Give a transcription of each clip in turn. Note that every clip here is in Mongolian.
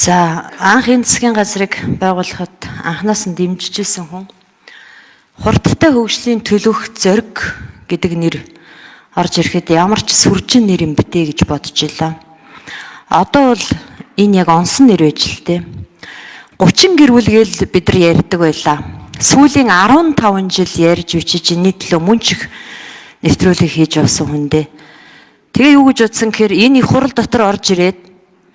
За анхын засгийн газрыг байгуулахад анхнаас нь дэмжижсэн хүн хурдтай хөгжлийн төлөөх зориг гэдэг нэр орж ирэхэд ямар ч сүржин нэр юм битээ гэж бодож илаа. Одоо бол энэ яг онсон нэр байж л дээ. 30 гэр бүл гээл бид нар ярьдаг байлаа. Сүүлийн 15 жил ярьж бичиж энэ төлөө мөн ч их нэвтрүүлэг хийж явсан хүн дээ. Тэгээ юу гэж утсан гэхээр энэ их хурал дотор орж ирээд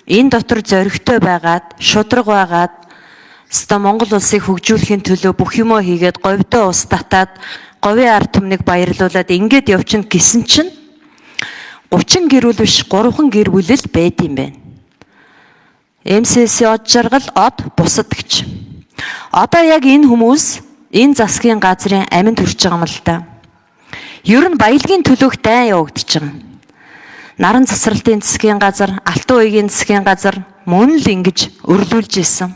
энэ дотор зоригтой байгаад, шудраг байгаад, ста Монгол улсыг хөгжүүлэхийн төлөө бүх юмоо хийгээд говьдоо ус татаад, говийн ард түмнийг баярлуулад ингээд явчихна гэсэн чинь 30 гэр бүл биш 3 гэр бүл л байд юм байна. МСС од жаргал од бусад гэж. Одоо яг энэ хүмүүс энэ засгийн газрын аминд хүрч байгаа юм л да. Ер нь баялагын төлөөх дайн явагдаж байгаа. Наран засралтын засгийн газар, Алтан уугийн засгийн газар мөн л ингэж өрлүүлж исэн.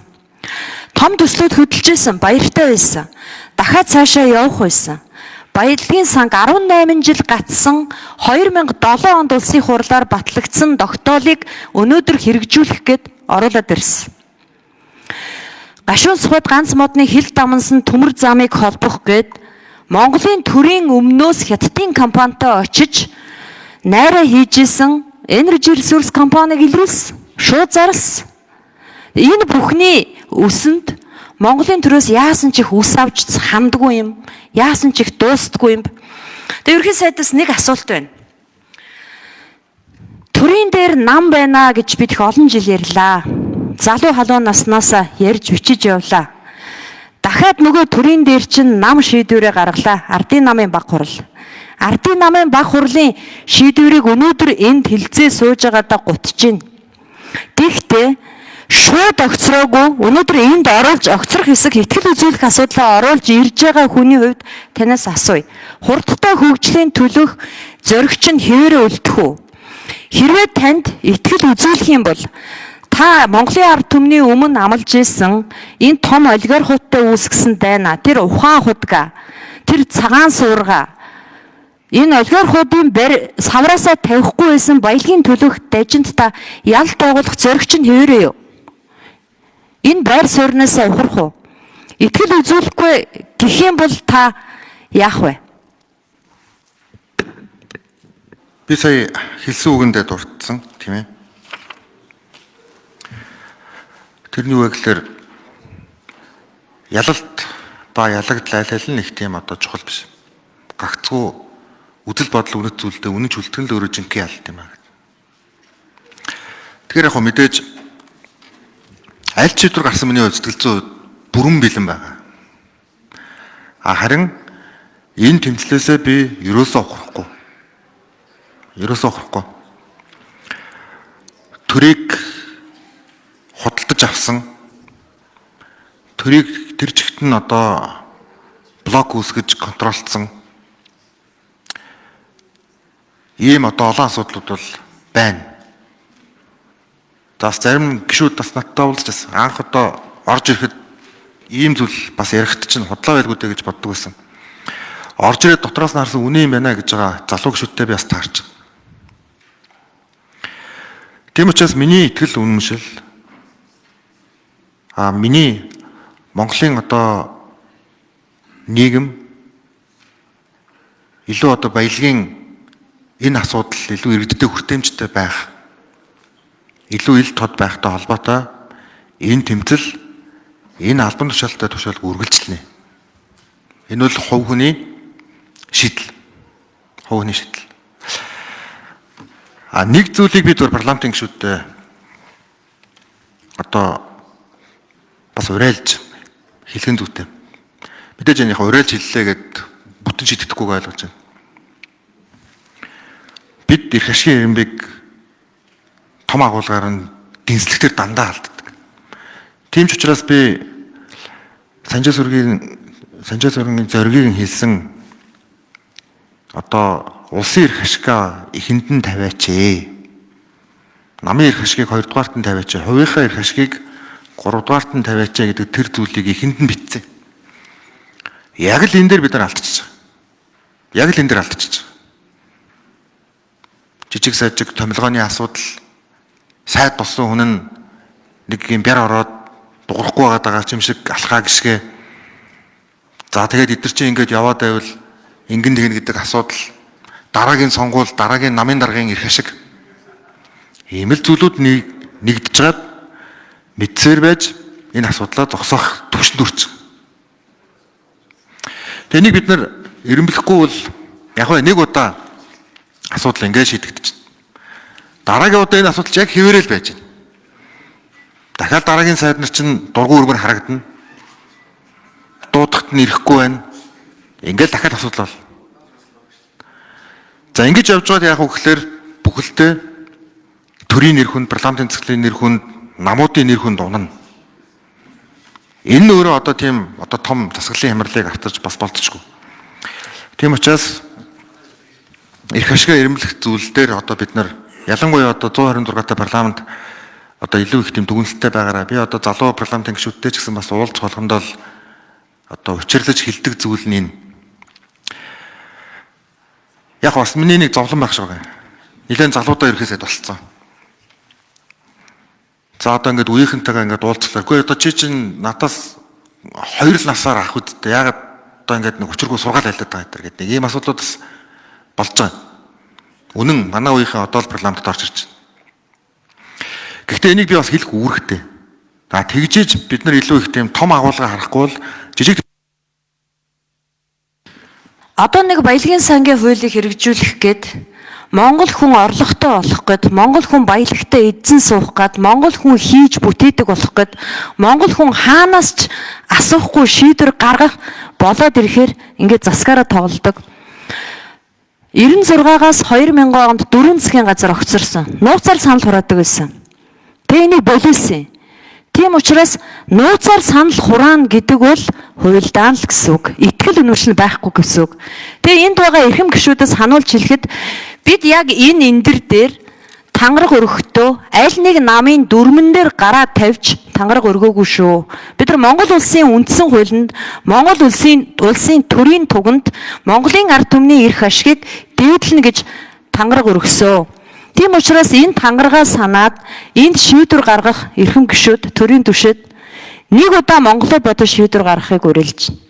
Том төслүүд хөдөлж исэн, баяртай байсан. Дахиад цаашаа явах байсан. Баялагын санг 18 жил гатсан 2007 онд улсын хурлаар батлагдсан тогтоолыг өнөөдөр хэрэгжүүлэх гээд оруулаад ирсэн. Гашуун сухад ганц модны хил дамнсан төмөр замыг холбох гээд Монголын төрийн өмнөөс хятадын компанитай очиж найраа хийжсэн Energy Resource компаниг илрүүлсэн. Шууд зарлсан. Энэ бүхний үсэнд Монголын төрөөс яасан ч их үс авч хамдгүй юм. Яасан ч их дуустдаггүй юм. Тэгээ ерхий сайдаас нэг асуулт байна. Төрийн дээр нам байна гэж бид их олон жил ярьлаа. Залуу халуун наснаасаа ярьж бичиж явлаа. Дахиад нөгөө төрийн дээр чинь нам шийдвэрээ гаргалаа. Ардын намын баг хурал. Ардын намын баг хурлын шийдвэрийг өнөөдөр энд хэлцээ сууж байгаадаа гутж байна. Гэхдээ шууд огцроогүй өнөөдөр энд оруулж огцрох хэсэг ихтгэл үзүүлэх асуудлаа оруулж ирж байгаа хүний хувьд танаас асууя. Хурдтай хөгжлийн төлөөх зоригч нь хэвээрээ үлдэх үү? Хэрвээ танд ихтгэл үзүүлэх юм бол та Монголын ард түмний өмнө амлаж исэн энэ том олигархуудтай үүсгэсэн дайна, тэр ухаан худга, тэр цагаан суурга, энэ олигархуудын савраасаа тавихгүй байсан баялагын төлөөх дажинд та ялт байгуулах зоригч нь хэвээрээ юу? Энэ байр суурьнаасаа ухрах уу? Итгэл үзүүлэхгүй гэх юм бол та яах вэ? Би сая хэлсэн үгэндээ дурдсан тийм ээ. Тэрний үг гэхээр ялалт ба ялагдал аль аль нь их тийм одоо чухал биш. Гагцгүй үзэл бодол үнэт зүйлдээ үнэн хүлтгэн л өөрөө жинхэнэ ялалт юм аа. Тэгэхээр яг хөө мэдээж аль ч шийдвэр гарсан миний сэтгэл зүй бүрэн бэлэн байгаа. Харин энэ тэмцлээсээ би ерөөсөө ухрахгүй. Төрийг худалдаж авсан. Төрийг тэр чигт нь одоо блок үүсгэж контролцсон. Ийм одоо олон асуудлууд бол байна. За зарим гишүүд бас надтай уулзчихсан. Анх одоо орж ирэхэд ийм зүйл бас ярихт чинь худлаа байлгүй дээ гэж боддог байсан. Орж ирээд дотроос нь харсан үнэн юм байна гэж байгаа залуу гишүүдтэй би бас таарч. Тийм учраас миний итгэл үнэмшил миний Монголын одоо нийгэм илүү одоо баялагын энэ асуудал илүү иргэдтэй хүртээмжтэй байх, илүү ил тод байхтай холбоотой энэ тэмцэл, энэ албан тушаалтай тушаалг үргэлжлэнэ. Энэ бол хувь хүний шийдэл. Нэг зүйлийг бид парламентын гишүүдтэй одоо бас уриалж хэлхэн зүйтэй. Мэдээж энэ яг уриалж хэллээ гэд бүтэн шийдэхгүй ойлгож байна. Бид эрх ашигын ирэмбэг том агуулгаар нь дэнслэхтэр дандаа алддаг. Тийм ч учраас би Санжаа сургийн зоригийг хэлсэн одоо улсын эрх ашигаа эхэнд нь тавиач. Намын эрх ашигыг 2 дугаарт нь тавиач. Хувийнхаа эрх ашигыг 3 дугаарт нь тавиач гэдэг тэр зүйлийг эхэнд нь битсэн. Яг л энэ дээр бид нар алдчихж байгаа. Жижиг сажиг томилгооны асуудал сайд болсон хүн нь нэг юм бяр ороод дуурахгүй байгаа юм шиг алхаа гисгэ. За тэгээд эдгэр чинь ингээд яваад байвал ингэн тэгнэ гэдэг асуудал, дараагийн сонгуул, дараагийн намын даргын ирэх шиг ийм л зүйлүүд нэгдэж жаад мэдсээр байж энэ асуудлаа зогсоох түвшинд хүрч. Тэгээ нэг бид нар эренблэхгүй бол яг нэг удаа асуудал ингээд шийдэгдэж. Дараагийн удаа энэ асуудал яг хэвээрэл байж байна. Дахиад дараагийн сайд нар чинь дургуй өргөр харагдана. Дуудахт нь ирэхгүй байна. Ингээд дахиад асуудал бол. За ингэж явж байгаад яг үгээр бүхэлдээ төрийн нэр хүнд, парламентын цэцлийн нэр хүнд, намуудын нэр хүнд унана. Энэ нь өөрөө одоо тийм том засаглалын хямралыг автаж бас болтчгүй. Тийм учраас эрх ашиг эрэмблэх зүйл дээр одоо бид нар ялангуяа одоо 126 та парламент одоо илүү их тийм дүгнэлттэй байгаараа би одоо залуу парламентын гишүүдтэй ч гэсэн бас уулзах болгонд л одоо учирлаж хилдэг зүйл нь энэ. Яг бас миний нэг зовлон байх шиг байна. Нилээн залуудаа ирэхээсээ болцсон. За одоо ингээд үеийнхэнтэйгээ ингээд уулзлаа. Гэхдээ одоо чи чинь надаас 2 насаар ах үдтэй. Ягаад одоо ингээд нэг хүчрхүү сургаал айлдаад байгаа гэдэг нэг ийм асуудлууд бас болж байгаа. Үнэн манай үеийнхэн одоо л парламентд орж ирж байна. Гэхдээ энийг би бас хэлэх үүрэгтэй. За тэгжээж бид нар илүү их тийм том агуулга харахгүй бол жижиг одоо нэг баялагын сангийн хуулийг хэрэгжүүлэх гээд Монгол хүн орлоготой болох гээд Монгол хүн баялагтай эзэн суух гээд Монгол хүн хийж бүтээдэг болох гээд Монгол хүн хаанаас ч асуухгүй шийдвэр гаргах болоод ирэхээр ингээд заскаараа тоглодог. 96-аас 2000 онд 4 засгийн газар огцорсон. Нууцаар санал хураадаг байсан. Тэгээ энийг болиосон. Тийм учраас нууцаар санал хураана гэдэг бол хуйлдаан л гэсэн үг. Итгэл үнэмшил байхгүй гэсэн үг. Тэгээ энд байгаа эрхэм гишүүдээс сануулж хэлэхэд бид яг энэ эндэр дээр тангараг өргөхдөө аль нэг намын дүрмэн дээр гараа тавьж тангараг өргөөгүй шүү. Бид нар Монгол улсын үндсэн хуулинд Монгол улсын төрийн туганд Монголын ард түмний эрх ашигыг дээдлэнэ гэж тангараг өргөсөө. Тийм учраас энэ тангаргаа санаад энд шийдвэр гаргах эрхэм гишүүд төрийн түвшинд нэг удаа Монголоо бодож шийдвэр гаргахыг уриалж байна.